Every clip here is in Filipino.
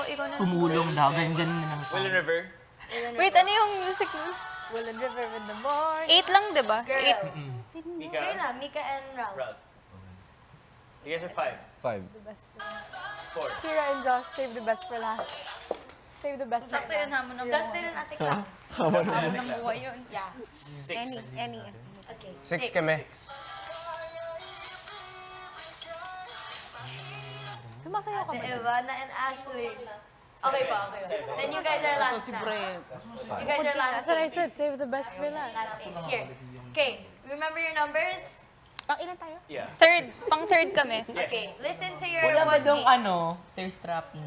ikaw na. Tumulong daw, ganyan na lang. Will River. Wait, ano yung music mo? Will and River in the morning. 8 lang, di ba? 8. Mika. Kayo na, Mika and Ralph. Ralph. You guys are 5. 5. The best for last. 4. Kira and Josh, save the best for last. Save the best for Sakto yun, last. hamon ng Dustin and Ate Clara. Hamon ng buhay yun. Yeah. 6. Any. Okay. 6 kami. Sumasayaw ka ba? Ate Ivana and Ashley. Okay pa, okay pa. Then you guys are last na. You guys are last. That's what I said, save the best for last. Last eight. Here. Okay, remember your numbers? Pang ilan tayo? Yeah. Pang-third kami. Okay, listen to your Wala ba one dong eight. ano, thirst trapping?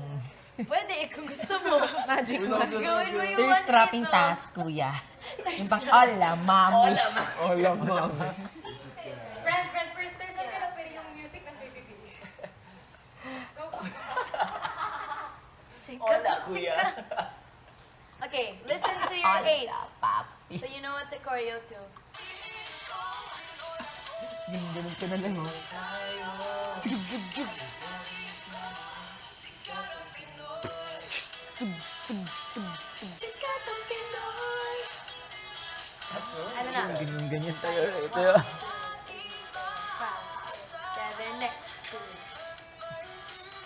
Pwede, kung gusto mo. Magic one. Gawin mo yung Thirst one trapping eight mo. task, kuya. Yung pang ala, mami. Hola, mama. Friend, first there's a pero pero yung music ng PPP. Hola, kuya. Okay, listen to your eight. Ala, papi. So you know what to choreo to. Ganun ka na lang, oh. Ano na? Ganyan tayo. Ito yun. 5, 7, next.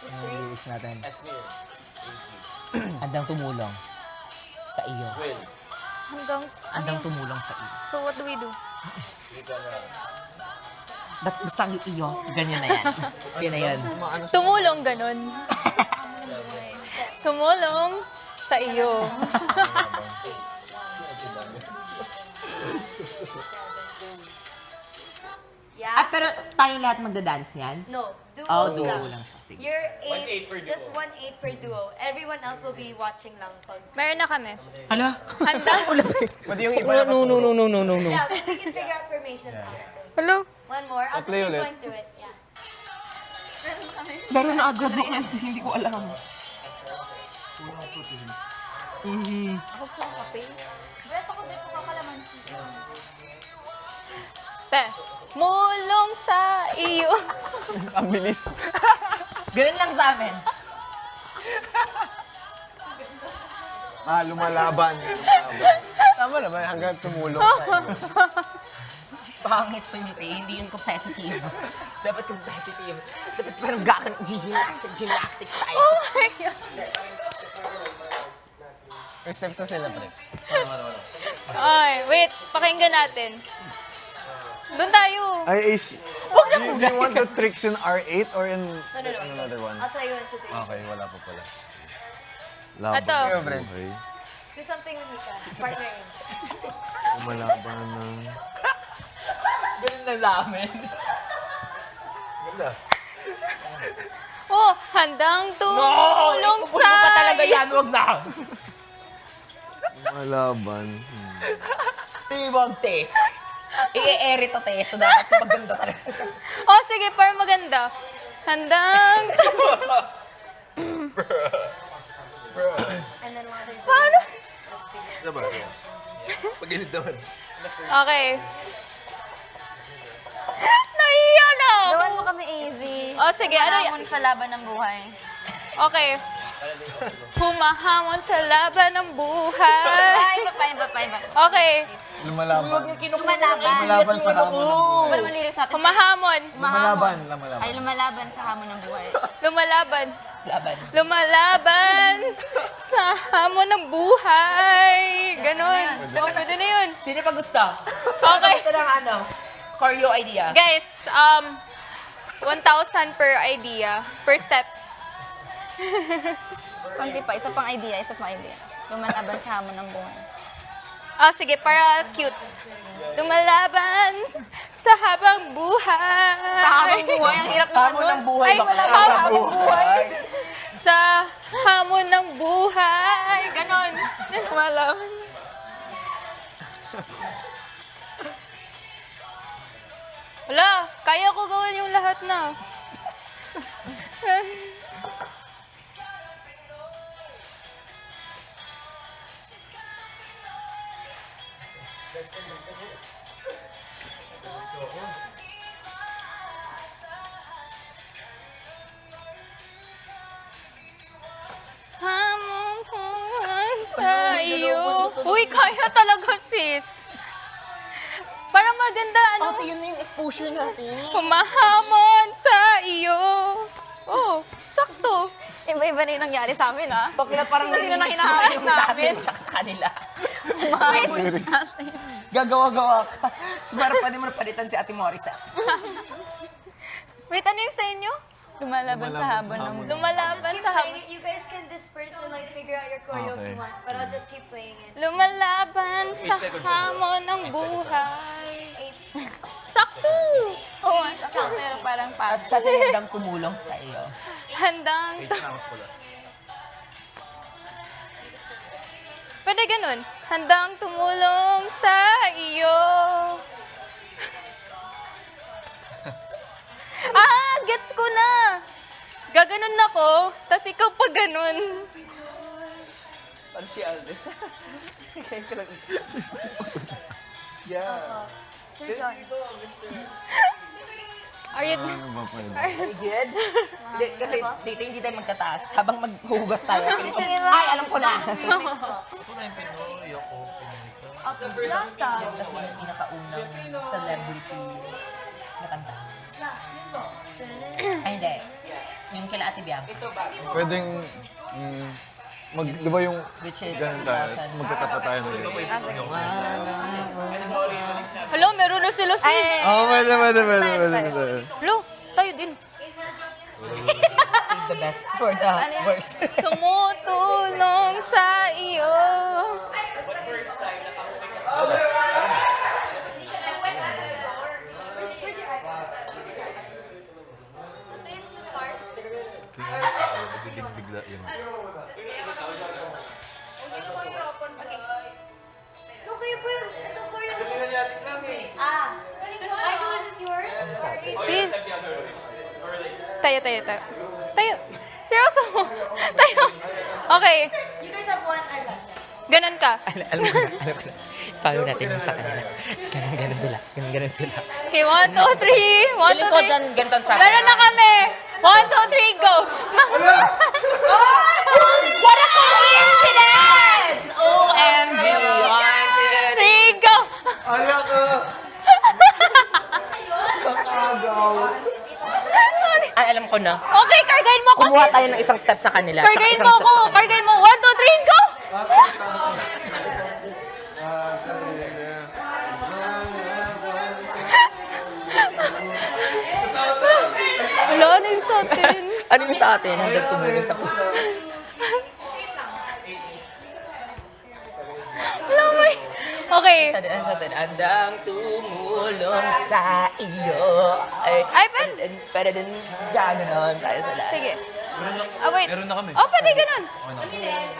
2. Lyrics natin. S near. Handang tumulong sa iyo. Will. Handang tumulong sa iyo. So what do we do? Mika and Ralph. Ba't basta ang iyo? Ganyan na yan. Yan na yan. Tumulong ganun. Tumulong sa iyo. Yeah? Pero tayong lahat magda-dance niyan? No, duos Oh, duo lang. lang siya. Sige. You're 1-8 eight, per duo. just 1-8 per duo. Everyone else will be watching lang. So, Meron na kami. Hala? Handang? Pwede yung iba No. yeah, we can figure out formation after. Hello? One more. I'll just play keep ulit. going through it. Yeah. Meron na agad na yan. Hindi ko alam. Ako sa kape. Breath ako dito kakalaman. Te, mulong sa iyo. Ang bilis. Ganun lang sa amin. Lumalaban. Tama naman, hanggang tumulong tayo. Pangit pa yung tayo. Hindi yun competitive. Dapat competitive. Dapat parang gymnastics tayo. Oh my God. May steps na sila, pre. Ay, wait. Pakinggan natin. Doon tayo. Ay, Ace. Do you want the tricks in R8 or in No. another one? I'll tell you when to do it. Okay, wala pa pala. Ito. Okay. Do something with Mika. Partnering. Lumalaban ng... Ganun lang sa amin. Ganda. Oh, handang tumulong Ipupus sa mo pa talaga yan. Huwag na. Lumalaban. Huwag, te. I-e-eri to, te. So, dapat maganda talaga. Oh, sige, para maganda. Handang... And then one. Paano? Diba? Pagilid naman. Okay. Nahiya na ako. Gawan mo kami easy. Oh, sige. Ano Hamon sa laban ng buhay. Okay. Humahamon sa laban ng buhay. Iba pa. Okay. Lumalaban. Lumalaban. Lumalaban sa hamon ng buhay. Ano lyrics natin? Humahamon. Lumalaban. Lumalaban. Ay, lumalaban sa hamon ng buhay. Lumalaban. Laban. Lumalaban sa hamon ng buhay. Ganon. Pwede na yun. Sino pa gusto? Okay. Gusto ng ano? Choreo idea. Guys, 1,000 per idea. Per step. Konti pa, isa pang idea. Lumalaban sa hamon ng buhay. Oh, sige, para cute. Lumalaban sa habang buhay. Sa habang buhay, ang hirap naman Hamon nun. ng buhay. Ay, baka wala hamon pa. ng buhay. Sa hamon ng buhay. Ganon. Lumalaban. Wala, kaya ko gawin yung lahat na. Uy, kaya talaga, sis. Para maganda, ano? Ate, yun na yung exposure natin. Humahamon sa iyo. Oh, sakto. Iba-iba na yung nangyari sa amin, ha? Bakla parang Sino na nililig hinahanap yung sa namin? atin tsaka kanila. Wait. Gagawa-gawa ka. Para pwede mo na palitan si Ate Morissette. Wait, ano yung sa inyo? Lumalaban sa habon ng buhay. Lumalaban Keep sa playing it. You guys can disperse and like figure out your choreo if you Okay. want. But I'll just keep playing it. Lumalaban sa hamon ng buhay. Sakto! Oo, pero parang At sa tinandang tumulong sa iyo. Handang... Pwede ganun. Handang tumulong sa iyo. Gets ko na. Gaganon ako, tas ikaw pa ganun. Ano si Alvin? Kaya ka lang. Yeah. Sir John. Are you... Ano ba pwede? Good? Hindi, kasi dito hindi tayo magtataas. Habang maghuhugas tayo. Ay, alam ko na! Yata. Kasi yung pinakaunang celebrity na kanta. Ay, hindi. Yung kila Ate Bianca. Pwedeng, di ba yung Which is ganun tayo, magkakata tayo na yun. Hello, meron na sila si... Oo, pwede. Hello, tayo din. Save the best for the worst. Tumutulong sa iyo. Where's your iPad? Start. Magiging bigla yun. No, kayo po yun. Ito po yun. Michael, is this yours? Sis. Tayo. Tayo. Seryoso mo? Tayo. Okay. You guys have one iPad. Ganon ka. Alam ko na. Follow natin yung sa kanila. Ganun sila. Ganun sila. Okay, 1, 2, 3. 1, 2, 3. Ganun sa Meron na kami. 1, 2, 3, go. What a coincidence! OMG! 3, go. Ala ka! Kakagaw! Ay, alam ko na. Okay, kargahin mo ako. Kumuha tayo ng isang step sa kanila. tsaka Kargahin isang mo step ako. sa kanila. Kargahin mo. 1, 2, 3, go. Wala na yung sa atin. Ano yung sa atin? Hanggang tumulong sa puso. Okay. Sa atin, andang tumulong sa iyo. Ay, Pwede din gaganon tayo sa lahat. Sige. Wait. Meron na kami. Oh, pwede ganun.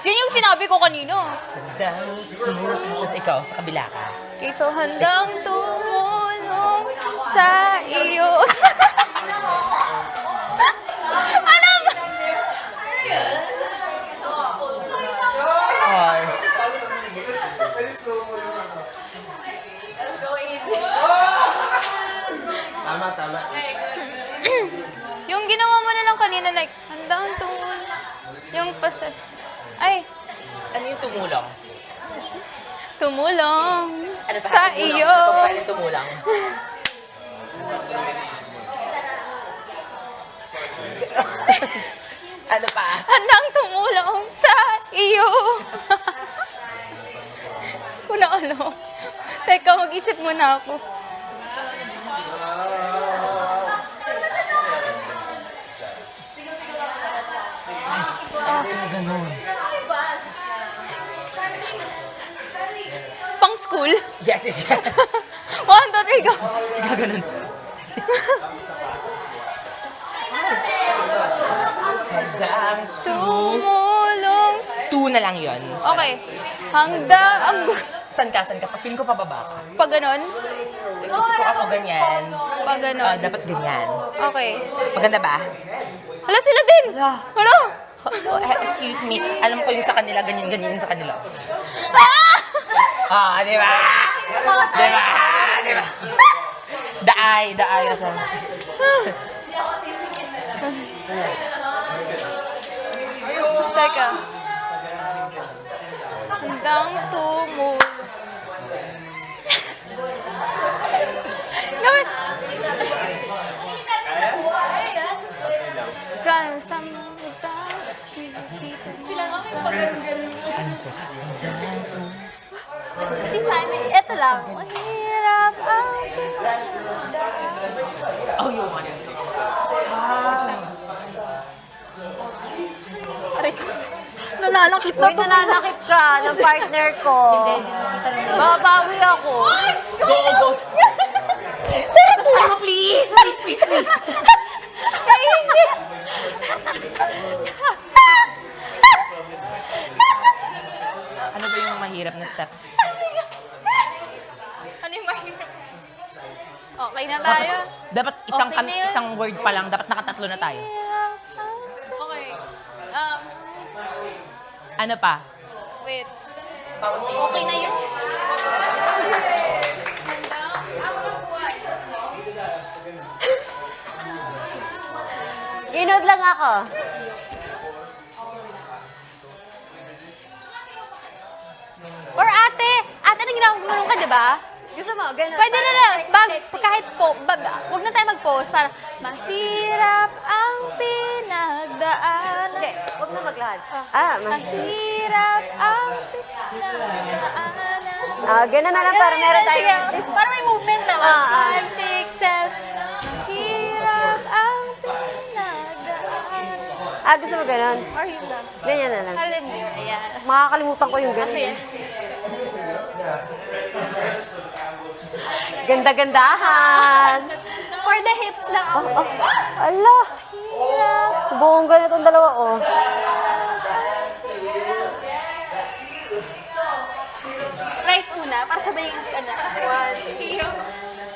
Yun yung sinabi ko kanino. Andang tumulong. Tapos ikaw, sa kabila ka. Okay, so handang tumulong sa iyo. Alam! Or, tama. Yung ginawa mo na lang kanina, like, handang tumulong. Yung pasal. Ay, ano yung tumulong? tumulong Ano pa? sa Tumulong. iyo. Kung pwede tumulong. Ano pa? Handang tumulong sa iyo. Kung na ano. Teka, mag-isip muna ako. Kasi ganun. Pang school. Yes. 1, 2, 3, go. Gaganon. Handang Tumulong. two na lang yon. Okay. Handang. Saan ka? Pag-feeling ko pababa. Pag ganon. Kasi kung ako ganyan, Pag ganon. dapat ganyan. Okay. Maganda ba? Hala, sila din. Hala. Oh, excuse me. Alam ko yung sa kanila, ganyan yung sa kanila. Ah! Di ba? Di ba? Daay. Teka. handang tumulong. Gawin! Gano'n sa mga sila nga may pag-ganun. Hindi sa amin, ito lang. Mahirap ang Oh, yung one. Nananakit na to. Nananakit ka ng partner ko. Babawi ako. Go, go. Please. Ano ba yung mahirap na steps? Ano yung mahirap? Okay na tayo. Dapat isang, Okay na yun. isang word pa lang, dapat nakatatlo na tayo. Okay. Ano pa? Wait. Okay na yun? Ginod lang ako. Or ate! Ate, anong ginawa mo ka, di ba? Gusto mo, ganun. Pwede na lang. Kahit po, wag na tayo mag-post. Para, mahirap ang pinagdaan. Hindi, huwag na maglahad. Mahirap ang pinagdaan. Ganun na lang para meron tayo. Sige, para may movement na. Ah. 5, 6, 7. Mahirap ang pinagdaan. Gusto mo ganun? Or yun lang. Ganyan na lang. Alin yun? Ayan. Makakalimutan ko yung ganun. Sige. Ganda-gandahan. For the hips lang ako. Ala. Buong ganitong dalawa, oh. Right una, para sabay yung ano. 1, 2.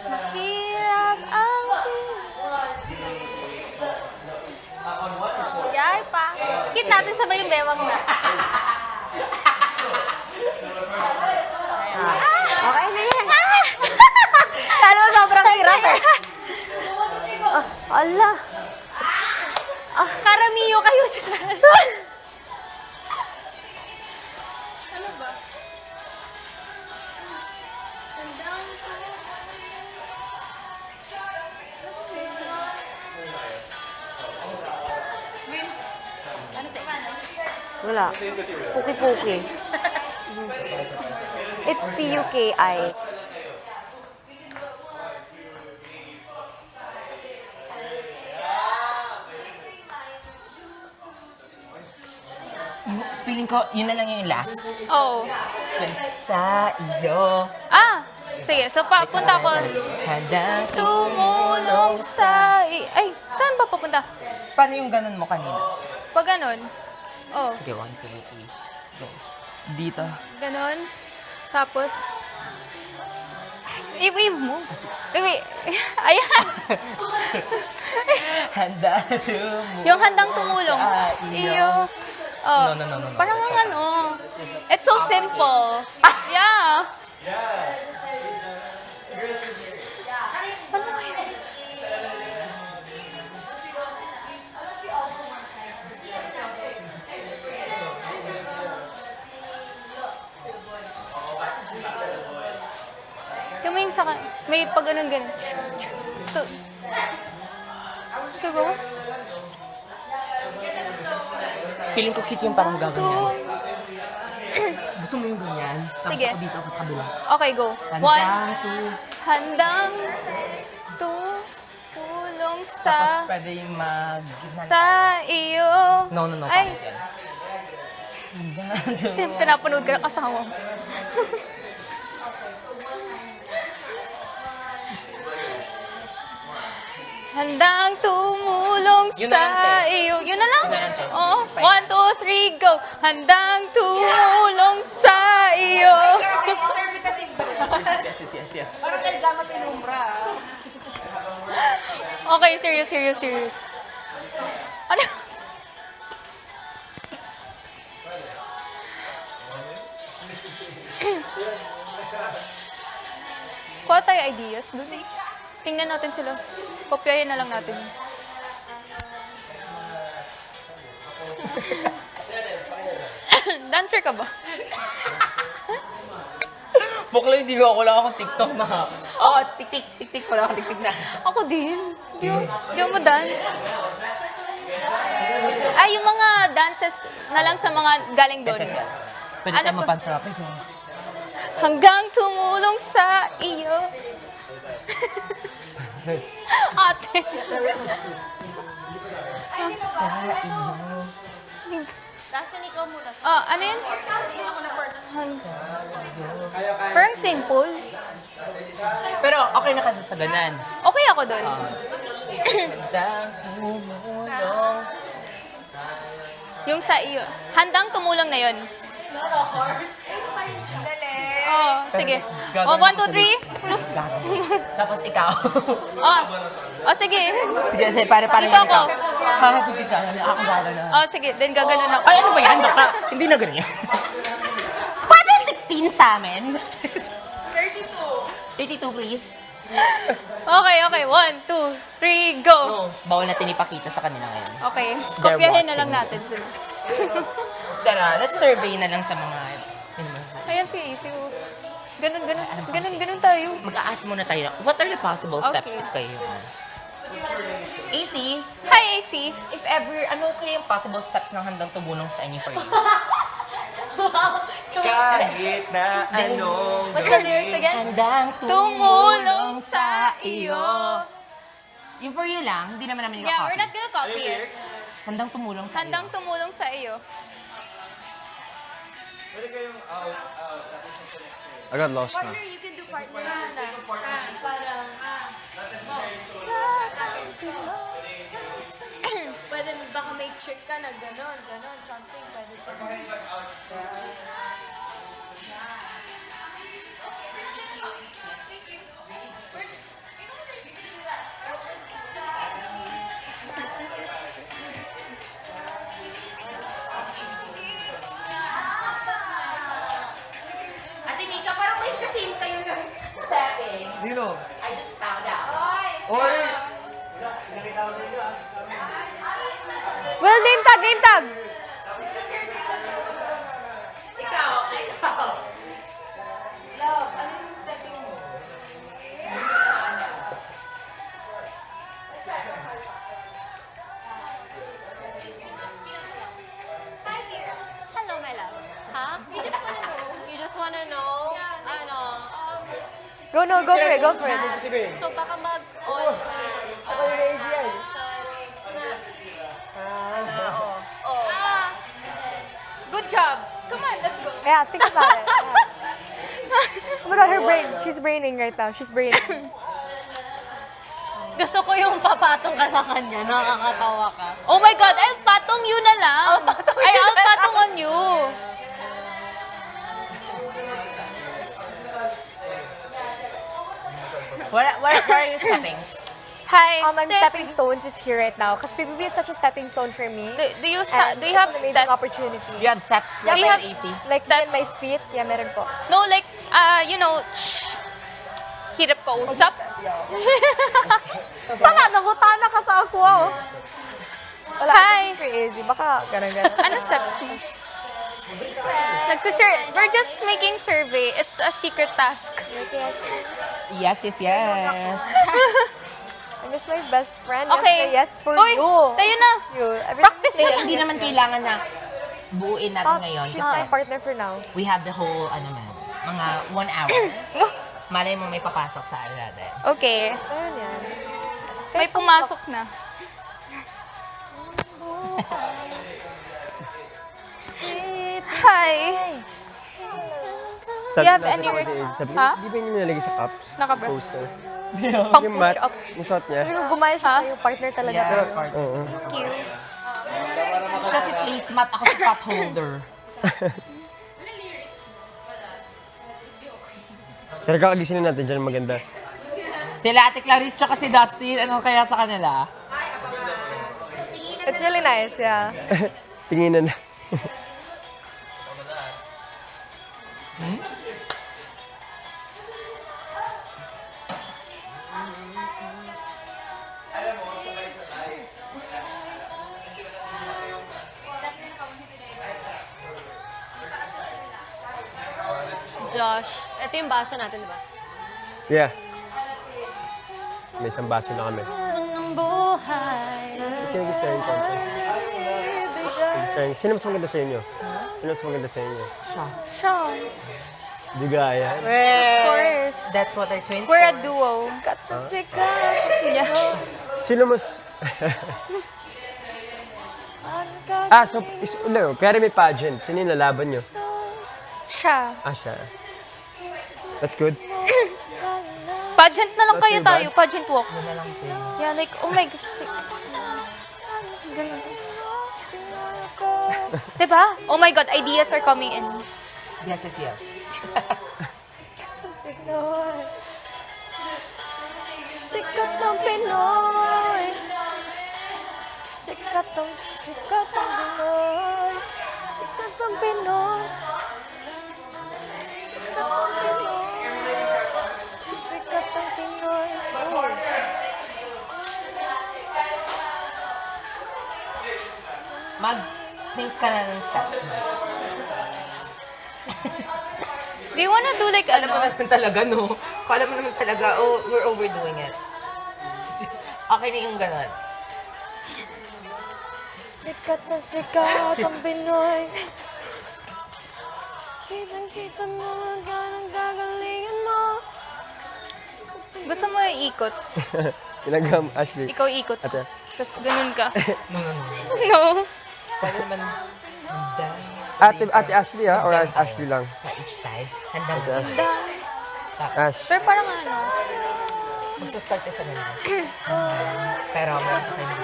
Mahirap ang Yay pa. Skip natin sabay yung bewang na. Okay na yan. Lalo sobrang hirap eh. Ala. Karamiyo kayo dyan. Ano ba? Ano sa Wala. Puki-puki. It's P-U-K-I. Feeling ko, yun na lang yung last. Oh. Sa iyo. Sige. So, papunta ako. Handa. Tumulong sa... Ay, saan ba papunta? Paano yung ganun mo kanina? Pag ganon. Oh, Sige, 1, 2, 3. Go. Dito. ganon. Tapos... I-wave mo. Wait. Ayan. Handa tumulong. Yung handang tumulong. Sa iyo. Oh. No. Parang ang ano. It's so simple. Yeah. Ano kaya? Tumingin sa may pag ganun. Ito. Ito ba? Feeling ko cute yung parang Two. gaganyan. Gusto mo yung ganyan? Tapos Sige. ako dito, ako sa kabila. Okay, go. 1. Handang tumulong Tapos sa pwede yung sa iyo. No. Ay, Pangit yan. Handa pinapanood ka ng kasama mo. Handang tumulong Yun na lang, sa te. iyo. Yun na lang? Yun na lang, te. Oo. Fine. 1, 2, 3, go. Handang tumulong sa iyo. Yes. Parang kailangan pinumbra. Okay, serious. Ano? Kuha tayo ideas dun. Tingnan natin sila. Kopyahin na lang natin. Dancer ka ba? Bukla, hindi ko. Wala akong TikTok na. Oo, tik-tik. Wala akong tik-tik na. Ako din. Di ako dance. Ay, yung mga dances na lang sa mga galing doon. Yes. Pwede Ano tayo po? mapantrapik. Hanggang tumulong sa iyo. Ate. Dustin, ikaw muna. Ano yun? Parang simple. Pero okay na ka sa ganan. Okay ako doon. Yung sa iyo. Handang tumulong na yun. Oh, sige. Oh, 1, 2, 3. Tapos ikaw. Sige. Sige, pare Dito ako. Hahagigit ka. Ako gagana. Sige. Then gaganon ako. Ay, ano ba yan? Baka hindi na ganyan. Pwede 16 sa amin? 32. 32, please. Okay. 1, 2, 3, go. Bawal natin ipakita sa kanila ngayon. Okay. They're Kopyahin na lang watching. natin sila. Tara, let's survey na lang sa mga... Ayan si AC. Ganun tayo. Mag-a-ask muna tayo. What are the possible steps Okay. if kayo? AC, Hi, AC. if ever, ano kayo yung possible steps ng handang tumulong sa inyo for you? Kahit na anong What's the lyrics again? Handang Tumulong sa iyo. Yung for you lang, hindi naman namin Yeah, we're i-copy. not gonna copy it. Handang tumulong sa iyo. Handang tumulong sa iyo. I got lost na. Partner, you can do partner na. Parang, pwede baka may trick ka na gano'n, something, pwede siya. Ate Mika, parang may kasame kayo ng stepping. Sino? I just found out. Oy! Well, name tag. Ikaw. Hello, my love. Huh? You just wanna know? Ano? Go for it. So baka mag-on na. Ako yung lazy yan. Good job. Come on, let's go. Yeah, think about it. Oh my god, her brain. She's braining right now. She's braining. Gusto ko yung papatong ka sa kanya. Nakakatawa ka. Oh my God, I'll patong you na lang. I'll patong on you. What are your steppings? Hi. I'm Stepping Stones is here right now because PBB is such a stepping stone for me. Do you And do you have it's an amazing steps? opportunity. You have steps? Do you have AC? Like me and my feet, yeah, meron po. No, like hirap ka usap. Sama, nangutana ka sa ako. Wala, Hi. crazy. Baka ganun. Ano steps mo? We're just making survey. It's a secret task. Yes. I miss my best friend. Okay. Yes, for Uy, you. tayo na. You. Practice Hindi, na. hindi naman kailangan na buuin natin Stop. ngayon. She's my Kasi partner for now. we have the whole, mga 1 hour. Malay mo may papasok sa ano natin. Okay. Ayun yan. May pumasok na. Hi. Do you have any Ha? Di ba yung nilalagay sa cups? Nakabra. Poster. Pang Yung push mat, up. yung suot niya. Pero gumayos sa yung partner talaga. Oo. Thank you. Siya si placemat, ako si pot holder. Pero kakagisinin natin dyan maganda. Sila Ate Clarice tsaka si Dustin, ano kaya sa kanila? It's really nice, yeah. Tinginan na. Josh. Ito yung baso natin, di ba? Yeah. May isang baso na kami. Ng buhay. Kinag-staring contest. Kinag-staring. Sino mas maganda sa inyo? Sino mas maganda sa inyo? Sean. Di gaya. Of course. That's what our twins We're a for. duo. Yeah. Sino mas... so, no, kaya may pageant. Sino yung lalaban nyo? Siya. Siya. That's good. Pageant na lang That's kayo so bad. tayo. Pageant walk. Ano na lang po. Yeah, like, oh my God. Galing. Diba? Oh my God, ideas are coming in. Yes, yes, yes. Sikat ng Pinoy. Sikat ng Pinoy. Sikat ng Pinoy. Sikat ng Pinoy. Mag-think ka na ng steps mo. Do you wanna do like, Alam mo ano? naman talaga, no? Kala mo naman talaga, oh, we're overdoing it. Okay na yung ganon. Sikat na sikat ang Pinoy. Kitang-kita mo ang gagalingan mo. Gusto mo ikot? Tinagam, Ashley. Ikaw ikot. Ate. Tapos ganun ka. No, no, no. No. Pwede naman, Ate Ashley or Ashley lang? sa each side. Handang Ate mo. Ash. Pero parang ano, Magsa-start ka sa ganun. Pero meron ka sa'yo na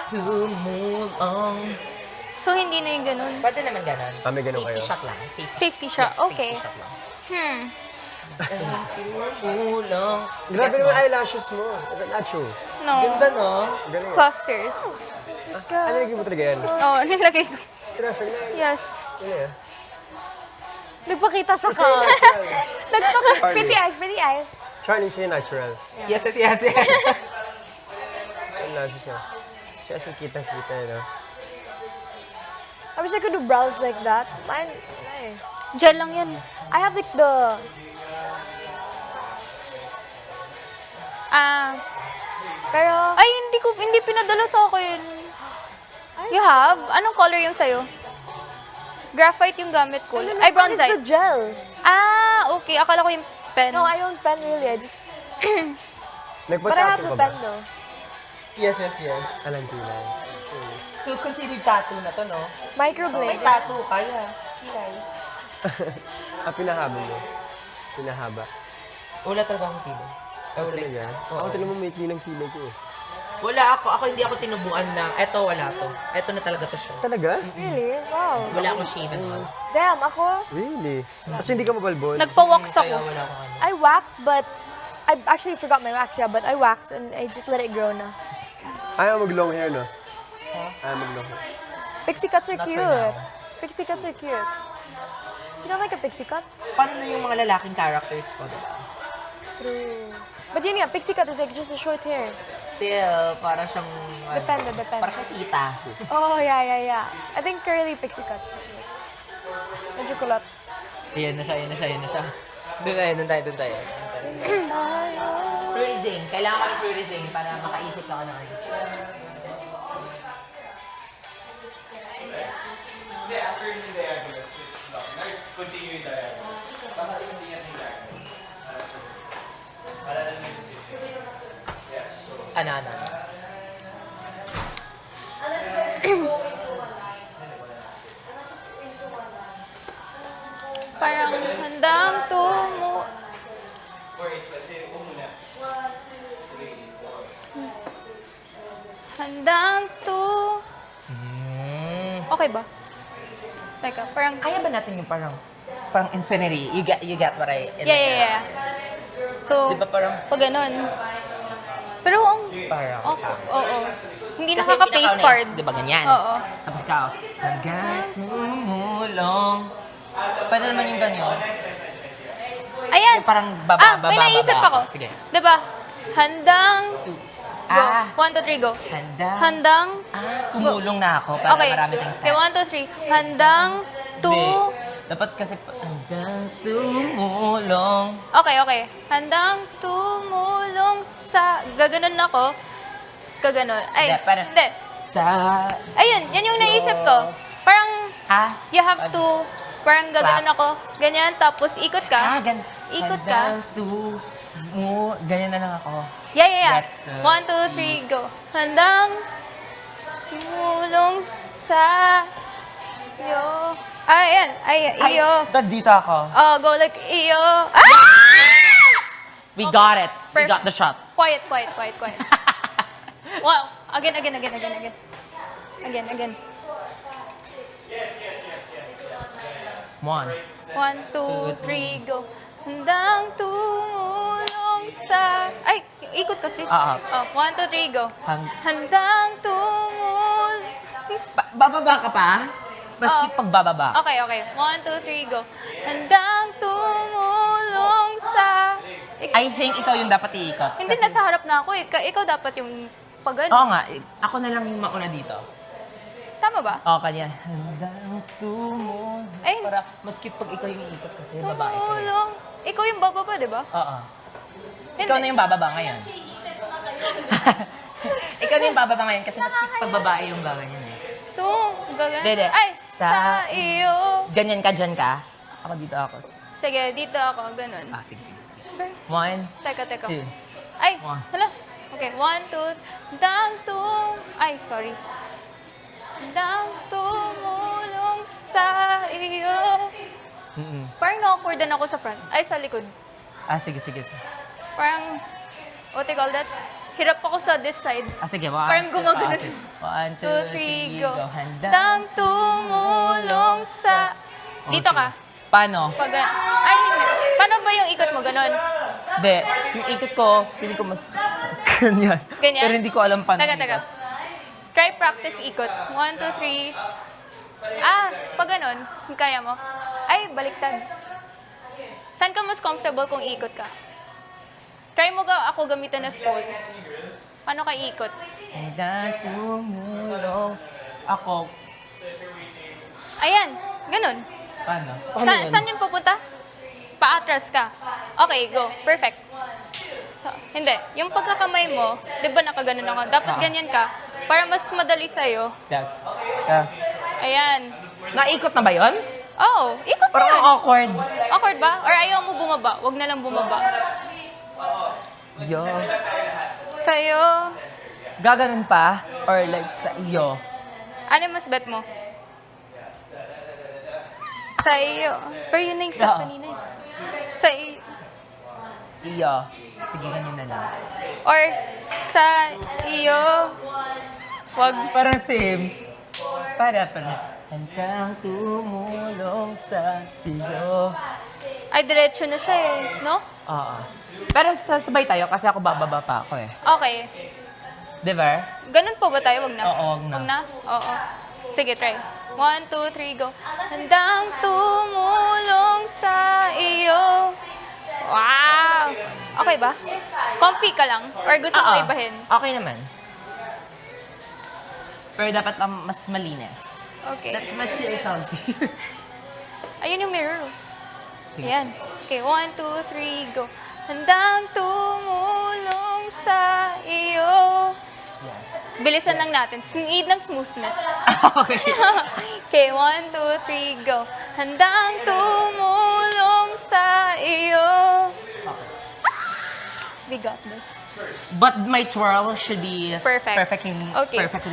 tumulong. so hindi na yung ganun. Pwede naman ganon. May ganun Safety kayo? shot lang. Safety shot, Yes, okay. Safety shot lang. Tumulong. Grabe naman eyelashes mo. Nacho. No. Ganda, no? Galing. Clusters. Ano naging mo talaga yan? Oh, nilagay ko. Tinasag na yan. Yes. Ano yan? Nagpakita sa ka. Nagpakita. Pretty eyes, pretty eyes. Charlie, say natural. Yes, yes, yes, yes. Eyelashes niya. Siya sa kita-kita, no? I wish I could do brows like that. Mine, Gel lang yan. I have like the... Pero, Ay, hindi pinadala sa akin. You have? Anong color yung sa'yo? Graphite yung gamit ko. Ay, mine is the bronzite. gel. Okay. Akala ko yung pen. No, I don't pen really. I just... But I have Nagpa-tattoo the ka ba? pen though. Yes, yes, yes. Alam kilay. So, considered tattoo na to, no? May Microblade. tattoo kaya. Kilay. Pinahaba mo. Pinahaba. Wala talaga akong kilay. Talaga? Ako talaga mo may kilang-kilay ko eh. Wala ako. Hindi ako tinubuan na, eto, wala to. Eto na talaga to siya. Talaga? Really? Wow. Wala akong shaven one. Damn, ako, Really? Kasi hindi ka mabalbon? Nagpa-wax Kaya ako. wala akong ano. I wax, but I actually forgot my wax, yeah, but I wax and I just let it grow na. Ayaw mag-long hair, no? Ayaw mag-long hair. Pixie cuts are Not for cute. now. Pixie cuts are cute. You don't like a pixie cut? Paano na yung mga lalaking characters ko, diba? True. But yun nga, pixie cut is like just a short hair. Still, para siyang... Depende, depende. Para siyang tita. Oh, yeah. I think curly pixie cuts. Medyo kulot. Ayan na siya, ayan na siya, ayan na siya. Doon tayo. Freezing. Kailangan ko ng freezing para makaisip ako ng ano. Ano. Parang handang Handang Okay ba? Teka, parang... Kaya ba natin yung parang infinity? You get what I... Yeah. So, Di ba parang... pag ganun. Pero ang... Parang... Oo. Hindi Kasi nakaka-face pinaka-next, card. Di ba ganyan? Oo. Tapos ka, hanggang tumulong. Pwede naman yung ganyan. Ayan. Yung parang baba. May naisip ako. Sige. Diba? Handang... Go. Ah. 1, 2, 3, go. Handang... Handang... Tumulong na ako para Okay. marami tayong Okay, steps. 1, 2, 3. Handang... Hindi. Dapat kasi hanggang tumulong. Okay, okay. Handang tumulong sa... Gaganon ako. Gaganon. Ay, Hindi, parang- hindi. Sa... Ayun, yan yung naisip ko. Parang, you have to, parang gaganon ako. Ganyan, tapos ikot ka. Ikot ka. Ganyan na lang ako. Yeah, yeah, yeah. That's the- 1, 2, 3, go. Handang tumulong sa iyo. Ayan, iyo. Dito ako. Oh, go like iyo. Ah! We got it. We Perfect. got the shot. Quiet, quiet, quiet, quiet. Wow. Again. Again. 1. 1, 2, 3, go. Handang tumulong sa... Ay, ikot ka, sis. Oo. Oh, 1, 2, 3, go. Hang- Handang tumulong... Bababa ka pa? Baski pagbababa. Okay. 1, 2, 3, go. Handang tumulong sa... I think ikaw yung dapat iikot. Hindi, nasa harap na ako eh. Ikaw dapat yung pag Oo nga, ako na lang yung mauna dito. Tama ba? Oo, kanya. Hanggang tumulong. Ay. Para, maski pag ikaw yung iikot kasi babae ka. eh. Tumulong. Ikaw yung bababa, di ba? Oo. Hindi. Ikaw na yung bababa ngayon. Ikaw na yung bababa ngayon kasi maski pag babae yung gaganyan eh. Gagan. Dede. Ay, Sa- sa iyo. Ganyan ka, dyan ka. Ako dito ako. Sige, dito ako. Ganun. Sige. 1, Teka. 2. Ay, One. hala. Okay, 1, 2. Ay, sorry. Handang tumulong sa iyo. Parang na-awkwardan ako sa front. Ay, sa likod. Sige. Parang, what you call that? Hirap ako sa this side. Sige, 1. Parang gumagano. 1, 2, 3, go. Handang. Handang tumulong sa... Dito ka. Paano? Pag, ay, hindi. Paano ba yung ikot mo? Ganon. Hindi. Yung ikot ko, feeling ko mas ganyan. Ganyan? Pero hindi ko alam paano. Teka. Try practice ikot. 1, 2, 3. Pag ganon, kaya mo. Ay, baliktad. Saan ka mas comfortable kung ikot ka? Try mo ako gamitin na spoon. Paano ka ikot? Handang tumulong. Ako. Ayan, ganon. Paano? Saan yun pupunta? Paatras ka. Okay, go. Perfect. So, hindi. Yung pagkakamay mo, di ba nakaganon ako? Dapat ganyan ka para mas madali sa'yo. Ayan. Naikot na ba yun? Oh, ikot mo Parang yun. awkward. Awkward ba? Or ayaw mo bumaba? Huwag na lang bumaba. Yo. Sa'yo. Gaganon pa? Or like sa iyo? Ano yung mas bet mo? Sa iyo. Pero yun na yung sa Oo. kanina eh. Sa iyo. Iyo. Sige, ganyan na lang. Or sa iyo. Wag. Parang same. Parang. Hanggang tumulong sa iyo. Ay, diretso na siya eh. No? Oo. Pero sasabay tayo kasi ako bababa pa ako eh. Okay. Di ba? Ganun po ba tayo? Wag na? Oo, wag na. Wag na? Oo. Sige, try. 1, 2, 3, go. Handang tumulong sa iyo. Wow! Okay ba? Comfy ka lang? Or gusto mo ibahin? Okay naman. Pero dapat mas malinis. Okay. Let's see ourselves here. Ayun yung mirror. Ayan. Okay, 1, 2, 3, go. Handang tumulong sa iyo. Bilisan lang natin. Need ng smoothness. Okay. Okay, 1, 2, 3, go. Handang tumulong sa iyo. We got this. But my twirl should be Perfect. perfectly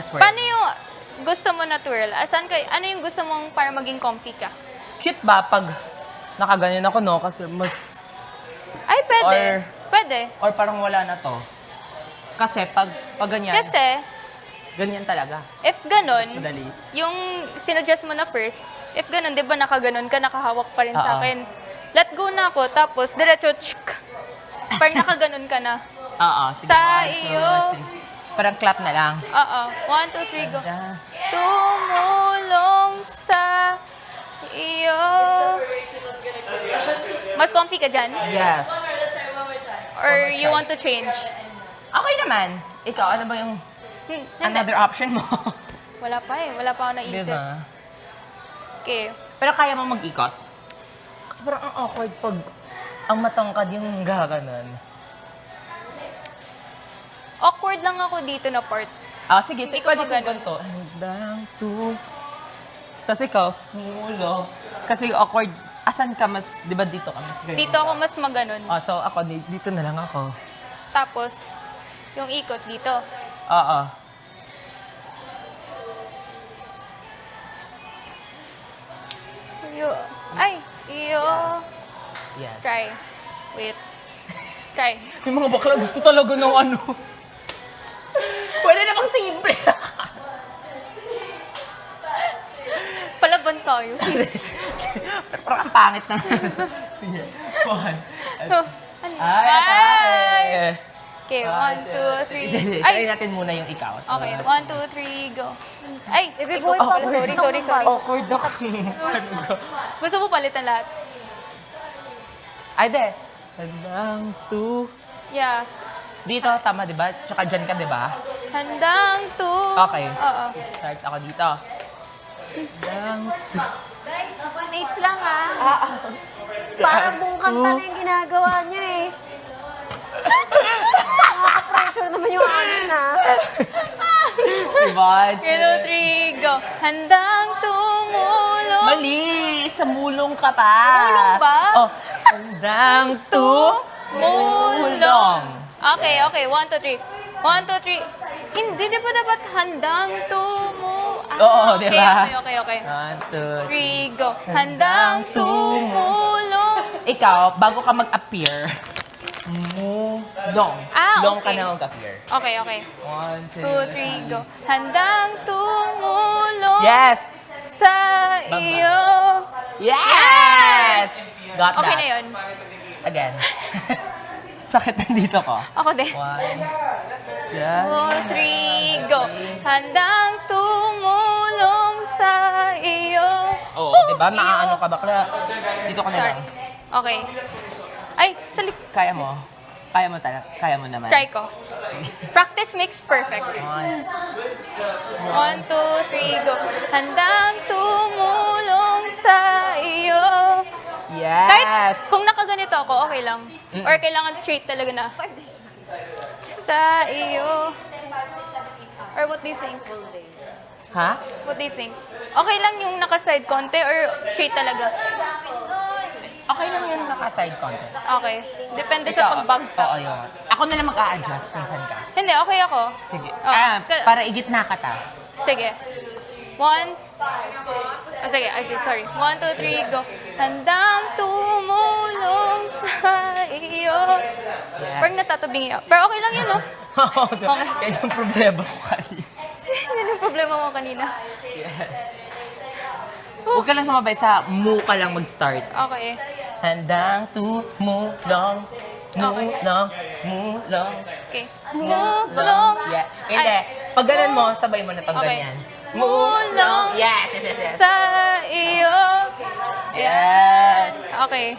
twirled. Paano yung gusto mo na twirl? Ano yung gusto mong para maging comfy ka? Cute ba pag nakaganyan ako, no? Kasi mas... Ay, pwede. Or- Pwede. Or parang wala na to. Kasi pag ganyan, Kasi, ganyan talaga. if ganon, Madali. yung sinuggest mo na first, if ganon, di ba nakaganon ka, nakahawak pa rin sa Oo. akin. Let go na ako, tapos diretso, parang nakaganon ka na. Oo. Sige, Sa 1, 2, iyo. 3. Parang clap na lang. Oo. 1, 2, 3, go. Tumulong sa iyo. Mas comfy ka dyan? Yes. Or you want to change? Okay naman. Ikaw, ano ba yung Hindi. another option mo? Wala pa eh. Wala pa ako naisip. Diba? Okay. Pero kaya mo mag-ikot? Kasi parang ang awkward pag ang matangkad yung gaganon. Awkward lang ako dito na part. Sige, Hindi ko pwede ko magano. ganito. Handang to. Tapos ikaw, mulo. Kasi awkward. Asan ka mas, di ba dito kami? Ganyan. Dito ako mas maganon. So ako, dito na lang ako. Tapos, yung ikot dito. Oo. Iyo. Ay, iyo. Yes. Try. Wait. Try. Yung mga bakla gusto talaga ng ano. Pwede namang simple. Palaban tayo. Pero parang ang pangit na. Sige. One. Oh, ano? Ay! Okay, 1, 2, 3. Try Ay! natin muna yung ikaw. Okay, 1, 2, 3, go. Ay! Ibibuhay ikaw pa pala. ako. Sorry. Awkward ako. Gusto mo palitan lahat? Ay, de. Handang to. Yeah. Dito, tama, di ba? Tsaka dyan ka, di ba? Handang to. Okay. Oo. Start ako dito. Handang to. 1/8 lang Parang buong kanta na yung ginagawa niya eh. Nakaka-pressure naman yung akin Diba? 1, 2, 3, go. Handang tumulong. Mali! Sa mulong ka pa. Mulong ba? Oh. Handang to. Mulong. Okay. 1, 2, 3. 1, 2, 3. Hindi, di ba dapat handang tumu... Oo, di ba? Okay. 1, 2, 3, go. Handang tumulong. Ikaw, bago ka mag-appear, long. Long ka Okay. na mag-appear. Okay. 1, 2, 3, go. Handang tumulong Yes! sa iyo. Yes! Got that. Okay na yun. Again. Sakit nandito ko. Ako din. 1. Yes. 2, 3, go. Handang tumulong sa iyo. Oo, di ba? Maaano ka bakla. Dito ka na Sorry. lang. Okay. Ay, salik. Kaya mo. Kaya mo talaga. Kaya mo naman. Try ko. Practice makes perfect. 1, 2, 3, go. Handang tumulong sa iyo. Yes! Kahit kung nakaganito ako, okay lang. Or kailangan straight talaga na. Sa iyo. Or what do you think? Ha? What do you think? Okay lang yung naka-side konti or straight talaga? Okay lang yun naka-side content. Okay. Depende sa pagbagsak. Oo, yun. Ako na lang mag-a-adjust kung saan ka. Hindi, okay ako. Sige. Oh, Para igitna ka ta. Sige. 1. Sige, sorry. 1, 2, 3, go. Handang tumulong sa iyo. Yes. Parang natatabingi ako. Pero okay lang yun, no? Oo, yan yung problema ko kasi. Yan yung problema mo kanina. Huwag ka lang sumabay sa mu ka lang mag-start. Okay. Handang tumulong, mulong, mulong. Okay. Mulong. Yeah. Hindi. Pag ganun mo, sabay mo na itong Okay. ganyan. Mulong Yes. sa iyo. Yes. Okay.